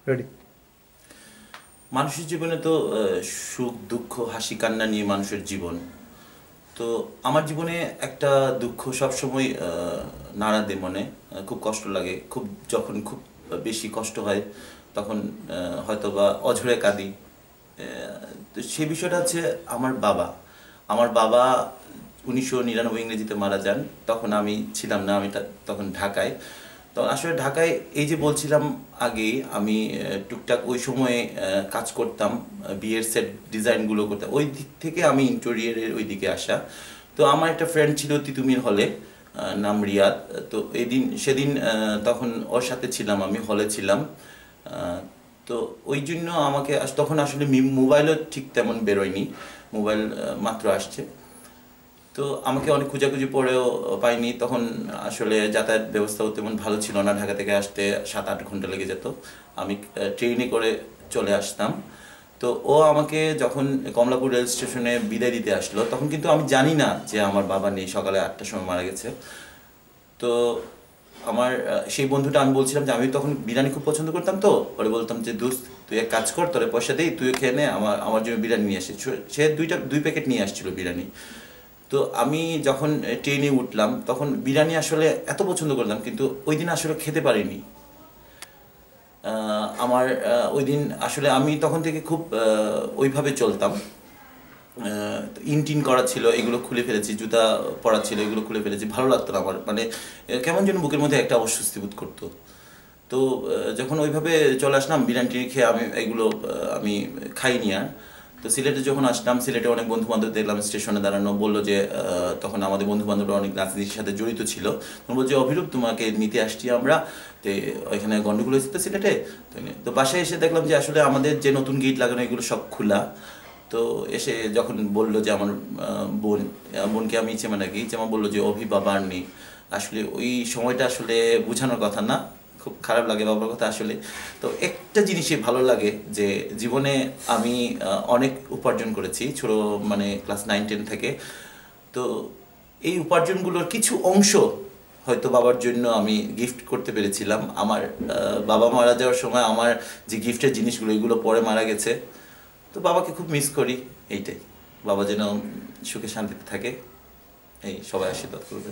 Ready. মানুষের জীবনে তো সুখ দুঃখ হাসি কান্না নিয়ে মানুষের জীবন। তো আমার জীবনে একটা দুঃখ সবসময় নাড়া দেয় মনে। খুব কষ্ট লাগে, যখন খুব বেশি কষ্ট হয় তখন হয়তো বা অঝরে কাঁদি। তো সে বিষয়টা হচ্ছে আমার বাবা 1999 ইংরেজিতে মারা যান। তখন আমি ছিলাম না, আমি তখন ঢাকায়। তো আসলে ঢাকায় এই যে বলছিলাম আগে, আমি টুকটাক ওই সময়ে কাজ করতাম, বিয়ের সেট ডিজাইনগুলো করতাম। ওই দিক থেকে আমি ইন্টেরিয়রের ওই দিকে আসা। তো আমার একটা ফ্রেন্ড ছিল তিতুমির হলে, নাম রিয়াদ। তো সেদিন তখন ওর সাথে ছিলাম, আমি হলে ছিলাম। তো ওই জন্য আমাকে তখন আসলে মোবাইলও ঠিক তেমন বেরোয়নি, মোবাইল মাত্র আসছে। তো আমাকে অনেক খোঁজাখুঁজি পড়েও পাইনি। তখন আসলে যাতায়াত ব্যবস্থাও তেমন ভালো ছিল না, ঢাকা থেকে আসতে 7-8 ঘন্টা লেগে যেত। আমি ট্রেনে করে চলে আসতাম। তো ও আমাকে যখন কমলাপুর রেল স্টেশনে বিদায় দিতে আসলো, তখন কিন্তু আমি জানি না যে আমার বাবা নেই, সকালে 8টার সময় মারা গেছে। তো আমার সেই বন্ধুটা, আমি বলছিলাম যে আমি তখন বিরিয়ানি খুব পছন্দ করতাম। তো ওরে বলতাম যে দোস্ত তুই এক কাজ কর, তোরে পয়সা দিই, তুই খেয়ে নে, আমার জন্য বিরিয়ানি নিয়ে আসে। সে 2 প্যাকেট নিয়ে আসছিল বিরিয়ানি। তো আমি যখন ট্রেনে উঠলাম তখন বিরিয়ানি আসলে এত পছন্দ করলাম, কিন্তু ওই দিন আসলে খেতে পারিনি। আমার ওই দিন আসলে আমি তখন থেকে খুব ওইভাবে চলতাম। ইনটিন করা ছিল, এগুলো খুলে ফেলেছি, জুতা পরা ছিল, এগুলো খুলে ফেলেছি। ভালো লাগতো না আমার, মানে কেমন যেন বুকের মধ্যে একটা অস্বস্তি বোধ করতো। তো যখন ওইভাবে চলে আসলাম বিরিয়ানি খেয়ে, আমি খাইনি আর। তো সিলেটে যখন আসলাম, সিলেটে অনেক বন্ধু বান্ধব দেখলাম স্টেশনে দাঁড়ানো। বললো যে তখন আমাদের বন্ধু বান্ধবরা অনেক রাজনীতির সাথে জড়িত ছিল। তখন বলছে অভিরূপ তোমাকে নিতে আসছি আমরা, তো ওইখানে গন্ডগোল হয়েছে তো সিলেটে। তো বাসায় এসে দেখলাম যে আসলে আমাদের যে নতুন গেট লাগানো এগুলো সব খোলা। তো এসে যখন বললো যে আমার বোনকে আমি ইচ্ছেমা নাকি, ইচ্ছেমা বললো যে অভি বাবা আর নেই। আসলে ওই সময়টা আসলে বোঝানোর কথা না, খুব খারাপ লাগে বাবার কথা আসলে। তো একটা জিনিসই ভালো লাগে যে জীবনে আমি অনেক উপার্জন করেছি, মানে ক্লাস 9-10 থেকে। তো এই উপার্জনগুলোর কিছু অংশ হয়তো বাবার জন্য আমি গিফট করতে পেরেছিলাম। আমার বাবা মারা যাওয়ার সময় আমার যে গিফটের জিনিসগুলো, এগুলো পরে মারা গেছে। তো বাবাকে খুব মিস করি, এইটাই। বাবা যেন সুখে শান্তিতে থাকে, এই সবাই আশীর্বাদ করবে।